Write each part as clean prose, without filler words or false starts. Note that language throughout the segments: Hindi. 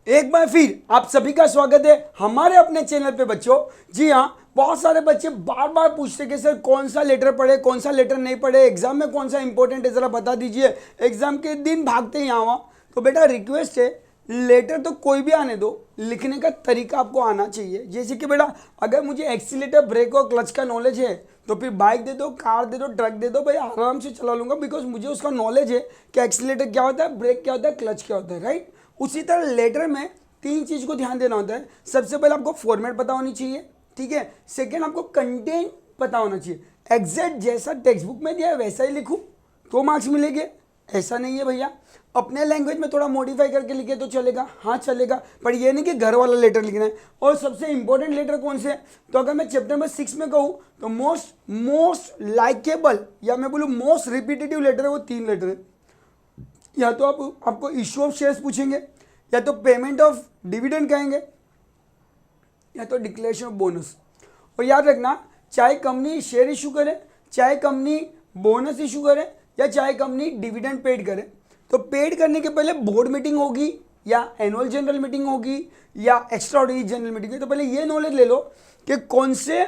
एक बार फिर आप सभी का स्वागत है हमारे अपने चैनल पे बच्चों। जी हाँ, बहुत सारे बच्चे बार बार पूछते कि सर कौन सा लेटर पढ़े, कौन सा लेटर नहीं पढ़े, एग्जाम में कौन सा इंपॉर्टेंट है, ज़रा बता दीजिए। एग्जाम के दिन भागते हैं यहाँ वहाँ। तो बेटा रिक्वेस्ट है, लेटर तो कोई भी आने दो, लिखने का तरीका आपको आना चाहिए। जैसे कि बेटा अगर मुझे एक्सीलेटर, ब्रेक और क्लच का नॉलेज है तो फिर बाइक दे दो, कार दे दो, ट्रक दे दो, भाई आराम से चला लूँगा, बिकॉज मुझे उसका नॉलेज है कि एक्सीलेटर क्या होता है, ब्रेक क्या होता है, क्लच क्या होता है, राइट। उसी तरह लेटर में तीन चीज़ को ध्यान देना होता है। सबसे पहले आपको फॉर्मेट पता होनी चाहिए, ठीक है। सेकंड, आपको कंटेंट पता होना चाहिए। एग्जैक्ट जैसा टेक्स्ट बुक में दिया है वैसा ही लिखूँ तो मार्क्स मिलेंगे, ऐसा नहीं है भैया। अपने लैंग्वेज में थोड़ा मॉडिफाई करके लिखे तो चलेगा, हाँ चलेगा, पर ये नहीं कि घर वाला लेटर लिखना है। और सबसे इंपॉर्टेंट लेटर कौन से है, तो अगर मैं चैप्टर नंबर 6 में कहूँ तो मोस्ट लाइकेबल या मैं बोलूँ मोस्ट रिपीटेटिव लेटर है वो तीन लेटर है। या तो आपको इश्यू ऑफ शेयर्स पूछेंगे, या तो पेमेंट ऑफ डिविडेंड कहेंगे, या तो डिक्लेरेशन ऑफ बोनस। और याद रखना, चाहे कंपनी शेयर इशू करे, चाहे कंपनी बोनस इशू करे, या चाहे कंपनी डिविडेंड पेड करे, तो पेड करने के पहले बोर्ड मीटिंग होगी या एनुअल जनरल मीटिंग होगी या एक्स्ट्रा ऑर्डिनरी जनरल मीटिंग होगी। तो पहले ये नॉलेज ले लो कि कौन से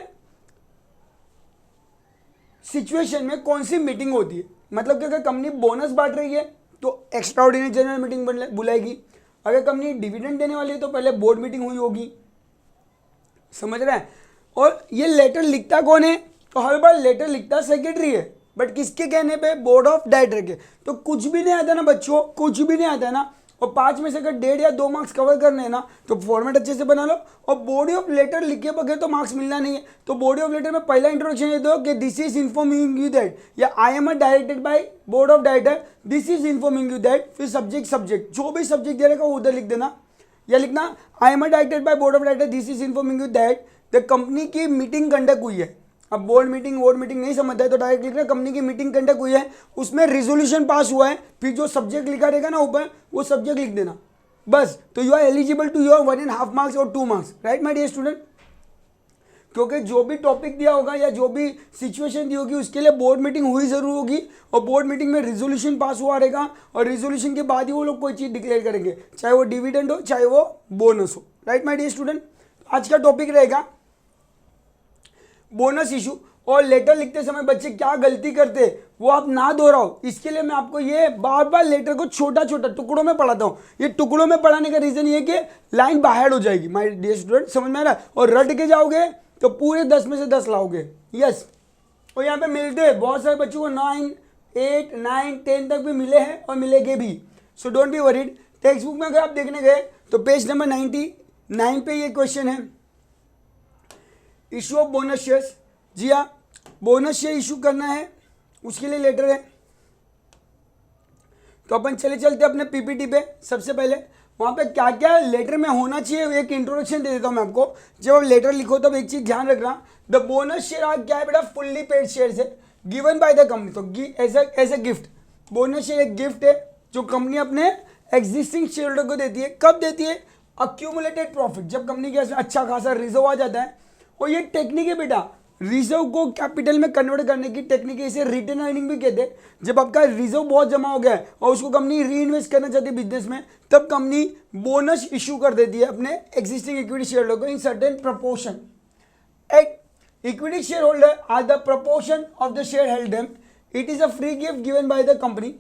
सिचुएशन में कौन सी मीटिंग होती है। मतलब कि अगर कंपनी बोनस बांट रही है तो एक्स्ट्रा ऑर्डिनरी जनरल मीटिंग बुलाएगी, अगर कंपनी डिविडेंड देने वाली है तो पहले बोर्ड मीटिंग हुई होगी, समझ रहे हैं। और ये लेटर लिखता कौन है, तो हर बार लेटर लिखता सेक्रेटरी है, बट किसके कहने पे, बोर्ड ऑफ डायरेक्टर के। तो कुछ भी नहीं आता ना बच्चों, कुछ भी नहीं आता है ना। और 5 में से अगर 1.5 या 2 मार्क्स कवर करने हैं ना तो फॉर्मेट अच्छे से बना लो। और बॉडी ऑफ लेटर लिखे बगैर तो मार्क्स मिलना नहीं है। तो बॉडी ऑफ लेटर में पहला इंट्रोडक्शन दे दो कि this is informing you that, yeah I am directed by board of director, this is informing you that. फिर सब्जेक्ट जो भी सब्जेक्ट दे रहेगा वो उधर लिख देना, या लिखना आई am directed by board of director, this is informing you that the company की मीटिंग कंडक्ट हुई है। अब बोर्ड मीटिंग वोर्ड मीटिंग नहीं समझता है तो डायरेक्ट लिखना कंपनी की मीटिंग कंडक्ट हुई है, उसमें रिजोल्यूशन पास हुआ है। फिर जो सब्जेक्ट लिखा रहेगा ना ऊपर वो सब्जेक्ट लिख देना बस। तो you are eligible to your 1.5 marks और 2 marks, right my dear student. क्योंकि जो भी टॉपिक दिया होगा या जो भी सिचुएशन दी होगी उसके लिए बोर्ड मीटिंग हुई जरूर होगी, और बोर्ड मीटिंग में रिजोल्यूशन पास हुआ रहेगा, और रिजोल्यूशन के बाद ही वो लोग कोई चीज़ डिक्लेयर करेंगे, चाहे वो डिविडेंड हो चाहे वो बोनस हो, राइट माय डियर स्टूडेंट। आज का टॉपिक रहेगा बोनस इशू। और लेटर लिखते समय बच्चे क्या गलती करते वो आप ना दोहराओ, इसके लिए मैं आपको ये बार बार लेटर को छोटा छोटा टुकड़ों में पढ़ाता हूँ। ये टुकड़ों में पढ़ाने का रीजन ये कि लाइन बाहर हो जाएगी माय डियर स्टूडेंट, समझ में आ रहा है। और रट के जाओगे तो पूरे 10 में से 10 लाओगे, यस। और यहाँ पे मिलते हैं बहुत सारे बच्चों को 9, 8, 9, 10 तक भी मिले हैं और मिलेंगे भी, so don't be worried. Text book में अगर आप देखने गए तो पेज नंबर 99 पे ये क्वेश्चन है, इशू ऑफ बोनस शेयर्स। जी हाँ, बोनस शेयर इशू करना है, उसके लिए लेटर है। तो अपन चलते अपने पीपीटी पे। सबसे पहले वहाँ पे क्या क्या लेटर में होना चाहिए एक इंट्रोडक्शन दे देता हूँ मैं आपको। जब आप लेटर लिखो तब एक चीज ध्यान रखना, द बोनस शेयर आर क्या है बेटा, फुल्ली पेड शेयर है गिवन बाय द कंपनी। तो as a gift, bonus share एक गिफ्ट है जो कंपनी अपने एग्जिस्टिंग शेयर होल्डर को देती है। कब देती है, अक्यूमुलेटेड प्रॉफिट, जब कंपनी के अच्छा खासा रिजर्व आ जाता है। और ये टेक्निक है बेटा, रिजर्व को कैपिटल में कन्वर्ट करने की टेक्निक है, इसे रिटर्न अर्निंग भी कहते हैं। जब आपका रिजर्व बहुत जमा हो गया है और उसको कंपनी री इन्वेस्ट करना चाहती है बिजनेस में, तब कंपनी बोनस इशू कर देती है अपने एग्जिस्टिंग इक्विटी शेयर होल्डर को in certain proportion. At equity share holder are the proportion of the share held them, it is a free gift given by the company.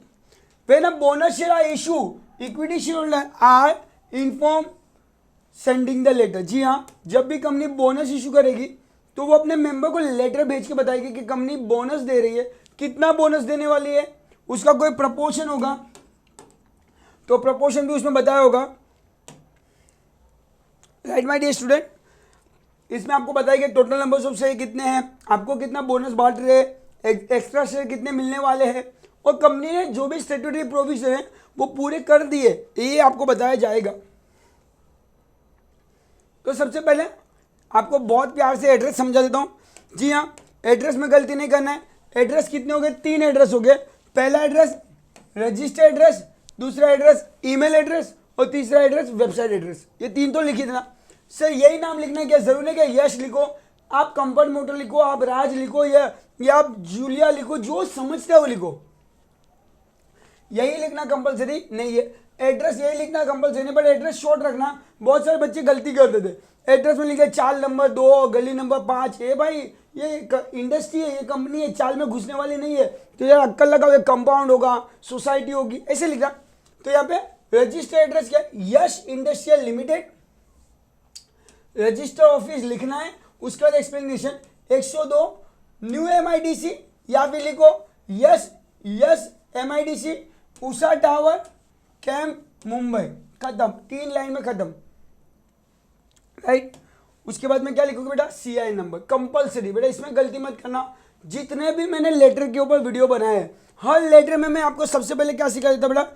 When a bonus share are issue, equity share holder are inform sending the letter. जी हाँ, जब भी कंपनी बोनस इशू करेगी तो वो अपने मेंबर को लेटर भेज के बताएगी कि कंपनी बोनस दे रही है, कितना बोनस देने वाली है, उसका कोई प्रपोर्शन होगा तो प्रपोर्शन भी उसमें बताया होगा, राइट माय डियर स्टूडेंट। इसमें आपको बताएगा टोटल नंबर्स ऑफ शेयर कितने हैं, आपको कितना बोनस बांट रहे हैं, एक्स्ट्रा शेयर कितने मिलने वाले हैं, और कंपनी ने जो भी स्टैट्यूटरी प्रोविजन है वो पूरे कर दिए, ये आपको बताया जाएगा। तो सबसे पहले आपको बहुत प्यार से एड्रेस समझा देता हूं। जी हाँ, एड्रेस में गलती नहीं करना है। एड्रेस कितने हो गए, 3 एड्रेस हो गए। पहला एड्रेस रजिस्टर एड्रेस, दूसरा एड्रेस ईमेल एड्रेस, और तीसरा एड्रेस वेबसाइट एड्रेस। ये 3 तो लिख ही देना। सर यही नाम लिखना क्या जरूरी है, क्या यश लिखो, आप कंफर्ट मोटर लिखो, आप राज लिखो, या आप जूलिया लिखो, जो समझते हो लिखो, यही लिखना कंपलसरी नहीं है। एड्रेस यही लिखना कंपलसरी नहीं, बट एड्रेस शॉर्ट रखना। बहुत सारे बच्चे गलती करते थे, एड्रेस में लिखे चाल नंबर 2 गली नंबर 5। ये भाई ये इंडस्ट्री है, ये कंपनी है, चाल में घुसने वाली नहीं है। तो यार अक्कल लगाओ, कंपाउंड होगा, सोसाइटी होगी, ऐसे लिखा। तो यहाँ पे रजिस्टर एड्रेस क्या है, यश इंडस्ट्रियल लिमिटेड, रजिस्टर ऑफिस लिखना है। उसके बाद एक्सप्लेनेशन 102 न्यू MIDC, या फिर लिखो yes MIDC Usha tower camp Mumbai, खत्म, 3 लाइन में खत्म, राइट। उसके बाद में क्या लिखोगे बेटा, CI नंबर कंपलसरी। बेटा इसमें गलती मत करना, जितने भी मैंने लेटर के ऊपर वीडियो बनाए हैं, हर लेटर में मैं आपको सबसे पहले क्या सिखा देता बेटा,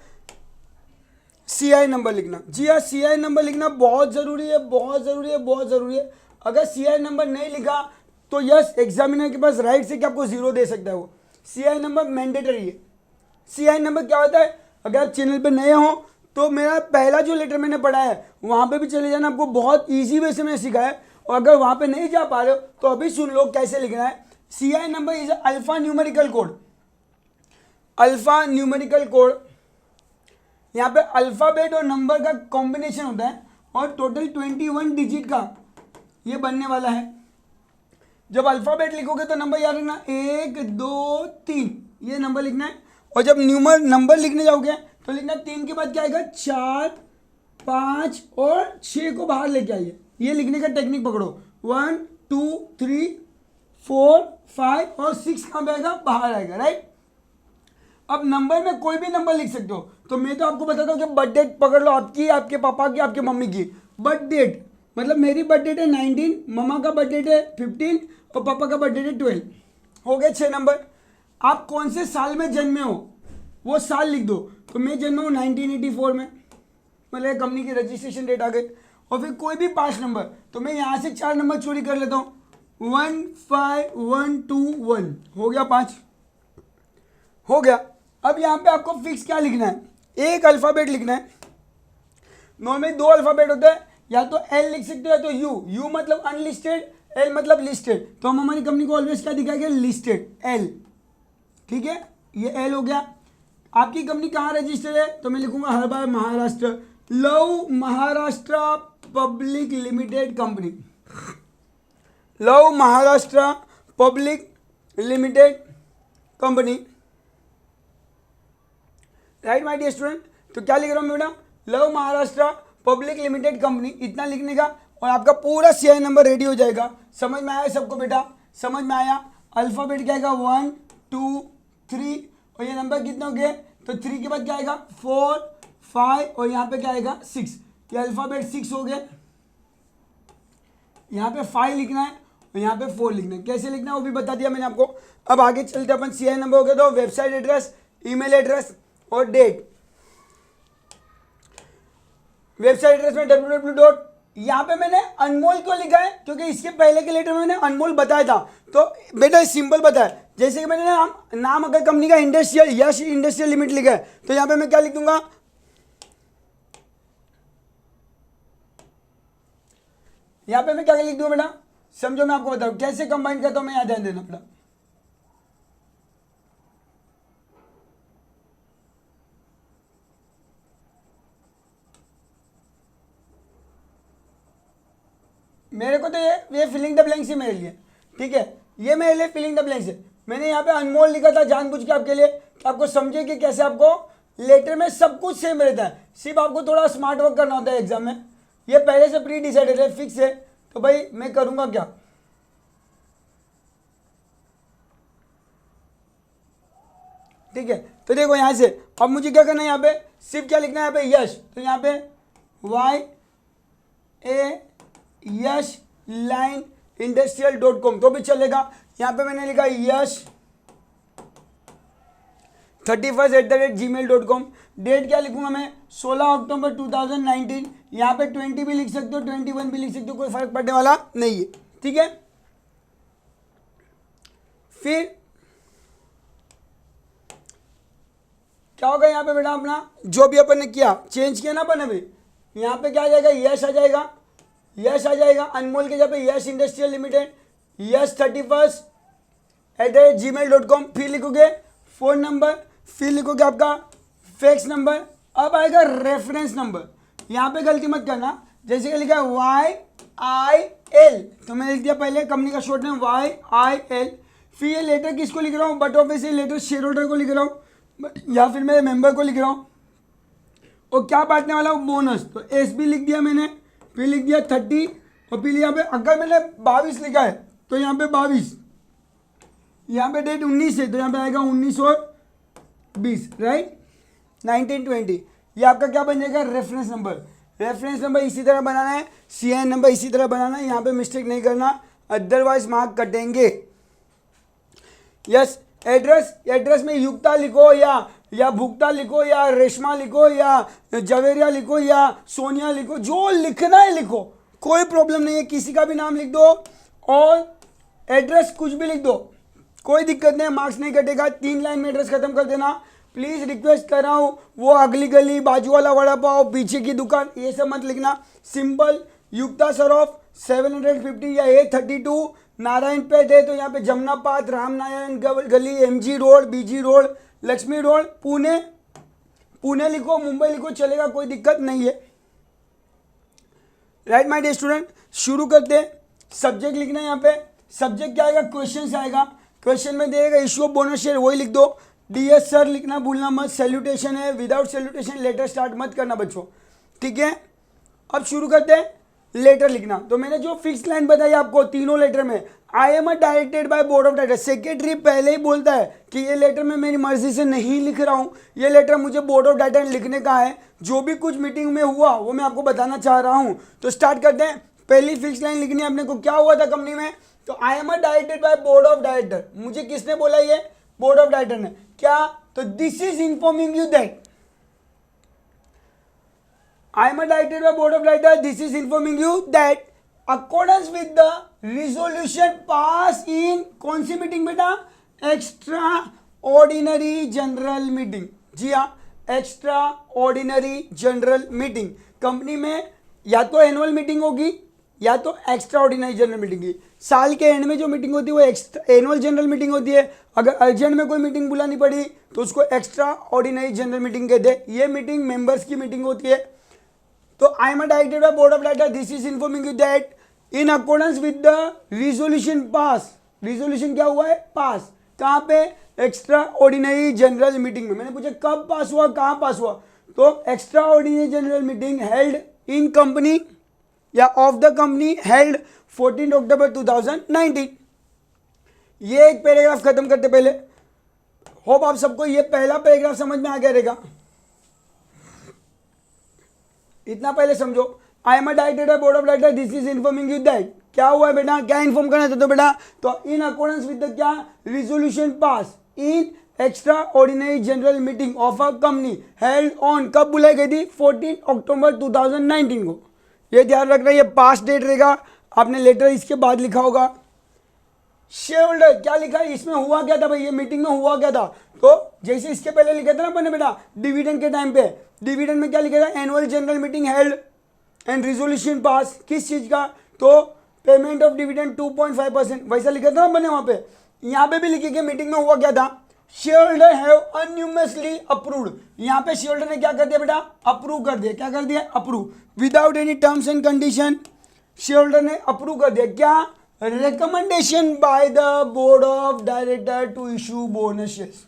CI नंबर लिखना। जी हाँ, CI नंबर लिखना बहुत ज़रूरी है, बहुत ज़रूरी है, बहुत ज़रूरी है। अगर CI नंबर नहीं लिखा तो यस एग्जामिनर के पास राइट से कि आपको 0 दे सकता है वो। CI नंबर मैंडेटरी है। CI नंबर क्या होता है, अगर आप चैनल पे नए हो तो मेरा पहला जो लेटर मैंने पढ़ा है वहाँ पे भी चले जाना, आपको बहुत ईजी वे से मैंने सिखाया है। और अगर वहाँ पे नहीं जा पा रहे हो तो अभी सुन लो कैसे लिखना है। CI number is alpha numerical code, alpha numerical code. यहाँ पे अल्फ़ाबेट और नंबर का कॉम्बिनेशन होता है और टोटल 21 डिजिट का ये बनने वाला है। जब अल्फ़ाबेट लिखोगे तो नंबर याद रखना 1 2 3 ये नंबर लिखना है। और जब नंबर लिखने जाओगे तो लिखना 3 के बाद क्या आएगा, 4 5 और 6 को बाहर लेके आइए। ये लिखने का टेक्निक पकड़ो, 1 2 3 4 5 और 6 कहाँ पे आएगा, बाहर आएगा, राइट। अब नंबर में कोई भी नंबर लिख सकते हो। तो मैं तो आपको बताता हूँ कि बर्थ डेट पकड़ लो, आपकी, आपके पापा की, आपके मम्मी की। बर्थ डेट मतलब मेरी बर्थ डेट है 19, मम्मा का बर्थ डेट है 15 और पापा का बर्थ डेट है 12। हो गए 6 नंबर। आप कौन से साल में जन्मे हो वो साल लिख दो। तो मैं जन्मा हूँ 1984 में, मतलब कंपनी की रजिस्ट्रेशन डेट आ गई। और फिर कोई भी 5 नंबर, तो मैं यहाँ से 4 नंबर चोरी कर लेता हूँ, 1 5 1 2 1 हो गया, 5 हो गया। अब यहाँ पे आपको फिक्स क्या लिखना है, एक अल्फ़ाबेट लिखना है। नॉर्मली 2 अल्फ़ाबेट होता है, या तो L लिख सकते हो या तो U मतलब अनलिस्टेड, L मतलब लिस्टेड। तो हम हमारी कंपनी को ऑलवेज क्या दिखाएंगे, लिस्टेड L, ठीक है। ये L हो गया। आपकी कंपनी कहाँ रजिस्टर्ड है, तो मैं लिखूंगा हर बार Maharashtra, love Maharashtra public limited company, love Maharashtra public limited company, right my dear student. तो क्या लिख रहा हूँ मैं बेटा, love Maharashtra public limited company, इतना लिखने का और आपका पूरा CI नंबर रेडी हो जाएगा। समझ में आया सबको बेटा, समझ में आया। अल्फ़ाबेट क्या आएगा, 1 2 3 और ये नंबर कितने हो गए, तो 3 के बाद क्या आएगा, 4 5 और यहाँ पे क्या आएगा 6। ये अल्फ़ाबेट 6 हो गए। यहाँ पे 5 लिखना है और यहाँ पे 4 लिखना है। कैसे लिखना है वो भी बता दिया मैंने आपको। अब आगे चलते अपन CI नंबर हो गया, तो वेबसाइट एड्रेस, ईमेल एड्रेस और डेट। वेबसाइट एड्रेस में www. यहाँ पे मैंने अनमोल क्यों लिखा है, क्योंकि इसके पहले के लेटर में मैंने अनमोल बताया था। तो बेटा सिंपल बताया, जैसे कि मैंने नाम अगर कंपनी का इंडस्ट्रियल, यश इंडस्ट्रियल लिमिट लिखा है, तो यहाँ पे मैं क्या लिख दूंगा, यहाँ पे मैं क्या लिख दूंगा बेटा, समझो मैं आपको बता दूं कैसे कंबाइन करता हूँ मैं, यहाँ ध्यान देना बेटा। मेरे को तो ये फिलिंग द ब्लैंक्स ही मेरे लिए, ठीक है, ये मेरे लिए फिलिंग द ब्लैंक्स है। मैंने यहाँ पे अनमोल लिखा था जानबूझ के आपके लिए, कि आपको समझे कि कैसे आपको लेटर में सब कुछ सेम रहता है, सिर्फ आपको थोड़ा स्मार्ट वर्क करना होता है एग्जाम में। ये पहले से प्री डिसाइडेड है, फिक्स है, तो भाई मैं करूँगा क्या, ठीक है। तो देखो यहाँ से अब मुझे क्या करना है, यहाँ पे सिर्फ क्या लिखना है, यहाँ पे यश, तो यहाँ पे YA यश लाइन industrial.com तो भी चलेगा। यहाँ पे मैंने लिखा यश 31@gmail.com। डेट क्या लिखूंगा मैं, 16 अक्टूबर 2019। यहाँ पे 20 भी लिख सकते हो, 21 भी लिख सकते हो, कोई फर्क पड़ने वाला नहीं है, ठीक है। फिर क्या होगा यहाँ पे बेटा, अपना जो भी अपन ने किया चेंज किया ना अपन अभी, यहाँ पे क्या आ जाएगा, यश आ जाएगा, यश आ जाएगा। अनमोल के जगह पे यश इंडस्ट्रियल लिमिटेड, यश 31@gmail.com। फिर लिखोगे फ़ोन नंबर, फिर लिखोगे आपका फैक्स नंबर, अब आएगा रेफरेंस नंबर, यहाँ पे गलती मत करना, जैसे कि लिखा है YIL, तो मैंने लिख दिया पहले कंपनी का शॉर्ट नेम YIL, फिर ये लेटर किसको लिख रहा हूँ, बट ऑफिस ये लेटर शेयर होल्डर को लिख रहा हूँ या फिर मेरे मेंबर को लिख रहा हूँ, और क्या बांटने वाला हूँ, बोनस, तो SB लिख दिया मैंने, फिर लिख दिया 30, और फिर यहाँ पे अगर मैंने 22 लिखा है तो यहाँ पे 22, यहाँ पे डेट 19 है तो यहाँ पे आएगा 19 और 20, राइट, 1920, ये आपका क्या बन जाएगा, रेफरेंस नंबर। रेफरेंस नंबर इसी तरह बनाना है, CN नंबर इसी तरह बनाना है, यहाँ पे मिस्टेक नहीं करना, अदरवाइज मार्क कटेंगे। यस, एड्रेस में युक्ता लिखो या भुक्ता लिखो या रेशमा लिखो या जवेरिया लिखो या सोनिया लिखो, जो लिखना है लिखो, कोई प्रॉब्लम नहीं है, किसी का भी नाम लिख दो और एड्रेस कुछ भी लिख दो, कोई दिक्कत नहीं है, मार्क्स नहीं कटेगा। 3 लाइन में एड्रेस खत्म कर देना। प्लीज़ रिक्वेस्ट कर रहा हूँ, वो अगली गली, बाजू वाला वड़ा पाव, पीछे की दुकान, ये सब मत लिखना। सिंपल युक्ता सरोफ 750 या 832 नारायण पेट है तो यहाँ पे जमुना पाथ, राम नारायण गली, MG road, BG road, Lakshmi road, Pune लिखो, मुंबई लिखो, चलेगा, कोई दिक्कत नहीं है। राइट माय डियर स्टूडेंट, शुरू करते हैं। सब्जेक्ट लिखना है यहाँ पे, सब्जेक्ट क्या आएगा, क्वेश्चन से आएगा, क्वेश्चन में देगा इशू ऑफ बोनस शेयर, वही लिख दो। DS सर लिखना भूलना मत, सैल्यूटेशन है, विदाउट सैल्यूटेशन लेटर स्टार्ट मत करना बच्चों, ठीक है। अब शुरू करते हैं, लेटर लिखना। तो मैंने जो फिक्स लाइन बताई आपको तीनों लेटर में, आई am directed by board of director, secretary पहले ही बोलता है कि ये लेटर में मेरी मर्जी से नहीं लिख रहा हूँ, ये लेटर मुझे बोर्ड ऑफ डायरेक्टर लिखने का है, जो भी कुछ मीटिंग में हुआ वो मैं आपको बताना चाह रहा हूँ। तो स्टार्ट करते हैं। पहली फिक्स लाइन लिखनी है अपने को, क्या हुआ था कंपनी में, तो आई am directed by board of director, मुझे किसने बोला, ये बोर्ड ऑफ डायरेक्टर ने, क्या, तो this is informing you that I am directed by board of directors. This is informing you that accordance with the resolution passed in कौन सी मीटिंग बेटा, एक्स्ट्रा ऑर्डिनरी जनरल मीटिंग। जी हाँ, extra ordinary general meeting company में या तो एनुअल मीटिंग होगी या तो एक्स्ट्रा ऑर्डिनरी जनरल मीटिंग की। साल के एंड में जो मीटिंग होती है वो एनुअल जनरल मीटिंग होती है। अगर अर्जेंट में कोई मीटिंग बुलानी पड़ी तो उसको एक्स्ट्रा ऑर्डिनरी जनरल मीटिंग कहते हैं। ये मीटिंग मेंबर्स की मीटिंग होती है। तो आई am directed by board of director, this is informing you that in accordance with the resolution pass, resolution क्या हुआ है, पास, कहाँ पे, एक्स्ट्रा ऑर्डिनरी जनरल मीटिंग में। मैंने पूछा कब पास हुआ, कहाँ पास हुआ, तो extra ordinary general meeting held in company या ऑफ द कंपनी हेल्ड 14 अक्टूबर 2019। ये एक पैराग्राफ खत्म करते पहले, होप आप सबको ये पहला पैराग्राफ समझ में आ गया रहेगा। इतना पहले समझो, आई am directed by board of director, this is informing you that, क्या हुआ है बेटा, क्या इन्फॉर्म करना चाहते हो बेटा, तो इन अकॉर्डेंस विद द क्या, resolution pass in extra ordinary general meeting of a company held on, कब बुलाई गई थी, 14 अक्टूबर 2019 को। ये ध्यान रखना, ये पास डेट रहेगा, आपने लेटर इसके बाद लिखा होगा। शेयर होल्डर क्या लिखा है, इसमें हुआ क्या था भाई, ये मीटिंग में हुआ क्या था, तो जैसे इसके पहले लिखा था ना अपने बेटा डिविडेंड के टाइम पे, डिविडेंड में क्या लिखा था, annual general meeting held and resolution pass, किस चीज का, तो पेमेंट ऑफ डिविडेंड 2.5%, वैसा लिखा था ना अपने वहां पे। यहाँ पे भी लिखे कि मीटिंग में हुआ क्या था, share holder have unanimously approved, यहाँ पे शेयर होल्डर ने क्या कर दिया बेटा, अप्रूव कर दिया, क्या कर दिया, approve, without any terms and condition share holder ने अप्रूव कर दिया, क्या, recommendation by the board of director to issue bonus shares.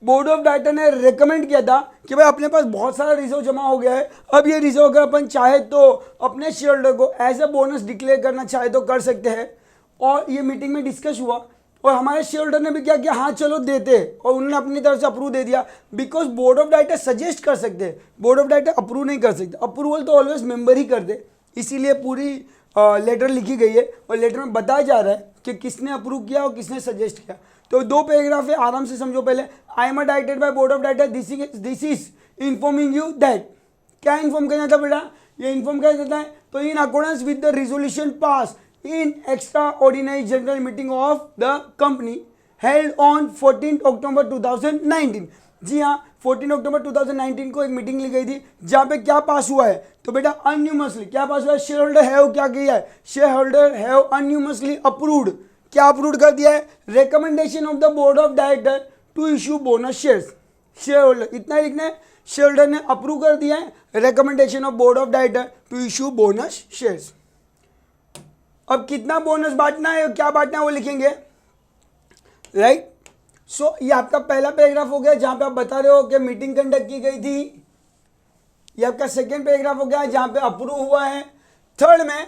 Board of director ने रेकमेंड किया था कि भाई अपने पास बहुत सारा रिजर्व जमा हो गया है, अब ये रिजर्व अगर अपन चाहे तो अपने शेयर होल्डर को एज ए बोनस डिक्लेयर करना चाहे तो कर सकते हैं। और ये मीटिंग में डिस्कस हुआ और हमारे शेयर होल्डर ने भी क्या किया, हाँ चलो देते, और उन्होंने अपनी तरफ से अप्रूव दे दिया। Because board of director suggest कर सकते हैं, बोर्ड ऑफ डायरेक्टर अप्रूव नहीं कर सकते, अप्रूवल तो ऑलवेज मेंबर ही करते, इसीलिए पूरी लेटर लिखी गई है और लेटर में बताया जा रहा है कि किसने अप्रूव किया और किसने सजेस्ट किया। तो 2 पैराग्राफ है, आराम से समझो। पहले आई am directed by board of director, this is informing you that, क्या इन्फॉर्म करना था बेटा, ये इन्फॉर्म क्या देता है, तो in accordance with the resolution pass in extra ordinary general meeting of the company held on 14 अक्टूबर 2019। जी हाँ, 14 अक्टूबर 2019 को एक मीटिंग ली गई थी जहाँ पे क्या पास हुआ है, तो बेटा अनयूमसली क्या पास हुआ है, शेयर होल्डर हैव क्या किया है, share holder have unanimously approved, क्या अप्रूव कर दिया है, recommendation of the board of director to issue bonus shares. Share holder इतना लिखना है, शेयर होल्डर ने अप्रूव कर दिया है recommendation of board of director to issue bonus shares. अब कितना बोनस बांटना है और क्या बांटना है वो लिखेंगे, राइट। सो ये आपका पहला पैराग्राफ हो गया जहां पे आप बता रहे हो कि मीटिंग कंडक्ट की गई थी। ये आपका सेकेंड पैराग्राफ हो गया जहां पे अप्रूव हुआ है। थर्ड में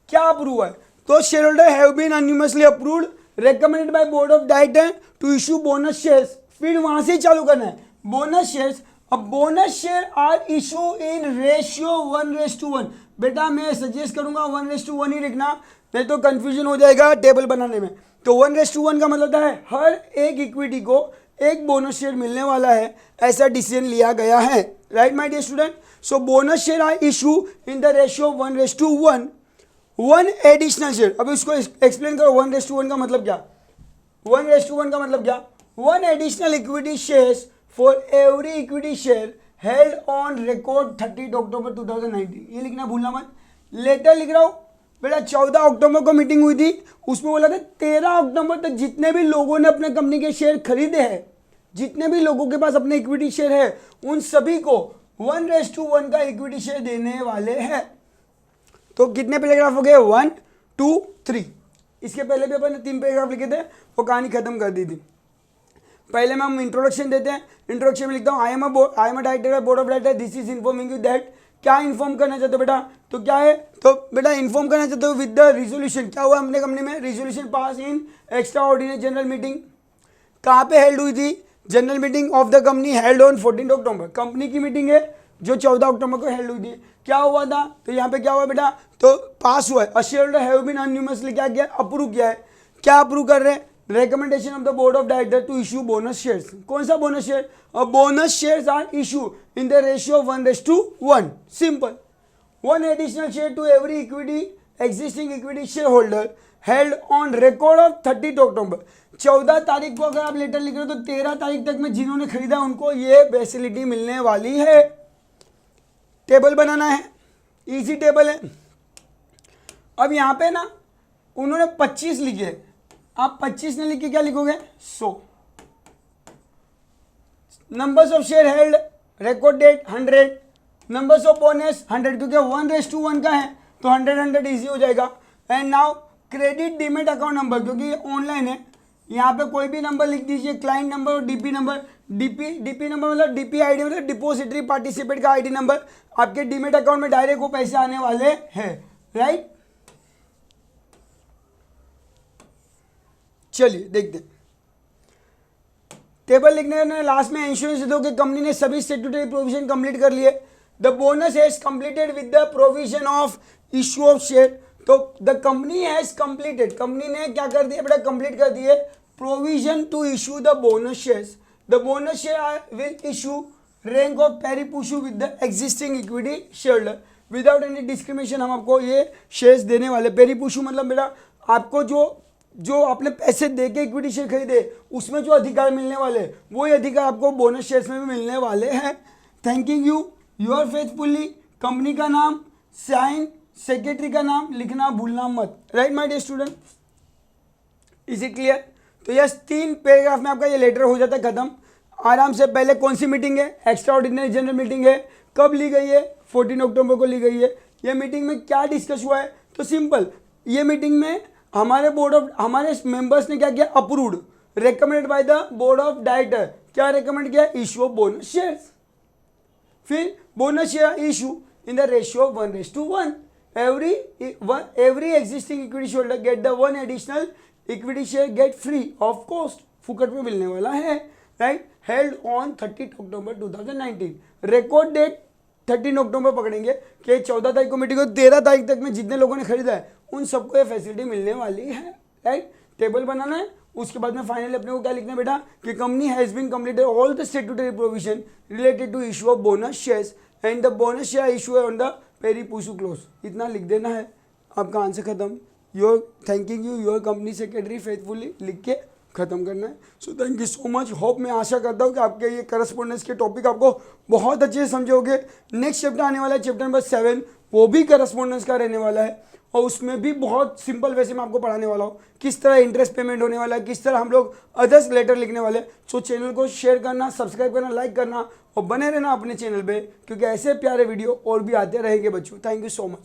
क्या अप्रूव हुआ है, तो share holder have been unanimously approved recommended by board of director to issue bonus shares. फिर वहां से चालू करना है बोनस शेयर्स। अब bonus share are issue in ratio 1:1। बेटा मैं सजेस्ट करूंगा 1:1 ही लिखना, नहीं तो कंफ्यूजन हो जाएगा टेबल बनाने में। तो 1:1 का मतलब है हर एक इक्विटी को एक बोनस शेयर मिलने वाला है, ऐसा डिसीजन लिया गया है, right my dear student. So bonus share are issue in the ratio 1:1। One additional share, अब इसको एक्सप्लेन करो 1:1 का मतलब क्या। 1:1 का मतलब क्या, one additional equity shares for every equity share held on record 30 October 2019। ये लिखना भूलना मत। लेटर लिख रहा हूं बेटा, 14 अक्टूबर को मीटिंग हुई थी, उसमें बोला था 13 अक्टूबर तक जितने भी लोगों ने अपने कंपनी के शेयर खरीदे हैं, जितने भी लोगों के पास अपने इक्विटी शेयर है, उन सभी को 1:1 का इक्विटी शेयर देने वाले हैं। तो कितने पैराग्राफ हो गए, 1, 2, 3। इसके पहले भी अपन ने 3 पैराग्राफ लिखे थे, वो कहानी खत्म कर दी थी। पहले में हम इंट्रोडक्शन देते हैं। इंट्रोडक्शन में लिखता हूँ I am a director board of director, this is informing you that. क्या इन्फॉर्म करना चाहते हो बेटा, तो क्या है, तो बेटा इन्फॉर्म करना चाहते हो विद द रिजोल्यूशन। क्या हुआ हमने कंपनी में, रिजोल्यूशन पास इन एक्स्ट्रा ऑर्डिनरी जनरल मीटिंग। कहाँ पे हेल्ड हुई थी, general meeting of the company held on 14 October. Company की मीटिंग है जो 14 अक्टूबर को हेल्ड हुई थी। क्या हुआ था, तो यहाँ पे क्या हुआ बेटा, तो पास हुआ है। A share holder have been unanimously क्या किया, अप्रूव किया है। क्या अप्रूव कर रहे हैं, recommendation of the board of director to issue bonus shares. कौन सा bonus share, bonus shares are issue in the ratio 1:1। Simple, one additional share to every equity existing equity share holder held on record of 30 October. 14 तारीख को अगर आप लेटर लिख रहे हो तो 13 तारीख तक में जिन्होंने खरीदा उनको ये फैसिलिटी मिलने वाली है। टेबल बनाना है, इजी टेबल है। अब यहाँ पे ना उन्होंने 25 लिखे, आप 25 ने लिख के क्या लिखोगे, 100। Numbers of share held record date 100, numbers of bonus 100, क्योंकि 1:1 का है तो 100 इजी हो जाएगा। And now credit demat account number, क्योंकि ये ऑनलाइन है, यहाँ पे कोई भी नंबर लिख दीजिए, क्लाइंट नंबर और डीपी नंबर। डीपी नंबर मतलब डीपी आईडी मतलब डिपोजिटरी पार्टिसिपेट का आईडी नंबर। आपके डीमेट अकाउंट में डायरेक्ट वो पैसे आने वाले हैं, राइट। चलिए देखते हैं टेबल लिखने में लास्ट में इंश्योरेंस दो कि कंपनी ने सभी स्टैट्यूटरी प्रोविजन कंप्लीट कर लिए। The bonus has completed with the provision of issue of share. तो the company has completed, company ने क्या कर दिया बेटा, कंप्लीट कर दिए provision to issue the bonus shares. The bonus share will issue rank of pari passu with the existing equity share holder without any discrimination. हम आपको ये शेयर्स देने वाले। पेरी पुशू मतलब बेटा आपको जो आपने पैसे दे के इक्विटी शेयर खरीदे उसमें जो अधिकार मिलने वाले वही अधिकार आपको बोनस शेयर्स में भी मिलने वाले हैं। Thanking you, yours faithfully. Company का नाम, साइन, सेक्रेटरी का नाम लिखना भूलना मत, right my dear student. Is it clear. तो यस 3 पैराग्राफ में आपका ये लेटर हो जाता है खत्म आराम से। पहले कौन सी मीटिंग है, एक्स्ट्रा ऑर्डिनरी जनरल मीटिंग है। कब ली गई है, 14 अक्टूबर को ली गई है। ये मीटिंग में क्या डिस्कस हुआ है, तो सिंपल, ये मीटिंग में हमारे मेंबर्स ने क्या किया, approved, recommended by the board of director. क्या रेकमेंड किया, इशू ऑफ बोनस शेयर्स। फिर bonus share issue in the ratio 1:1। Every existing equity share get the 1 additional equity share get free of cost, फुकट में मिलने वाला है, right. Held on 30 October 2019। Record date 13 October पकड़ेंगे कि 14 तारीख को मीटिंग हो, 13 तारीख तक में जितने लोगों ने खरीदा है उन सबको ये फैसिलिटी मिलने वाली है, राइट। टेबल बनाना है, उसके बाद में फाइनली अपने को क्या लिखना है बेटा कि company has been completed all the statutory provision related to issue of bonus shares and the bonus share issue on the pari passu close. इतना लिख देना है, आपका आंसर खत्म। Your thanking you, your company secretary faithfully लिख के ख़त्म करना है। So thank you so much. Hope मैं आशा करता हूँ कि आपके ये करस्पॉन्डेंस के टॉपिक आपको बहुत अच्छे से समझोगे। नेक्स्ट चैप्टर आने वाला है चैप्टर नंबर 7, वो भी करस्पॉन्डेंस का रहने वाला है और उसमें भी बहुत सिंपल वैसे मैं आपको पढ़ाने वाला हूँ किस तरह इंटरेस्ट पेमेंट होने वाला है, किस तरह हम लोग अदर्स लेटर लिखने वाले हैं। सो चैनल को शेयर करना, सब्सक्राइब करना, लाइक करना और बने रहना अपने चैनल पे, क्योंकि ऐसे प्यारे वीडियो और भी आते रहेंगे बच्चों। Thank you so much.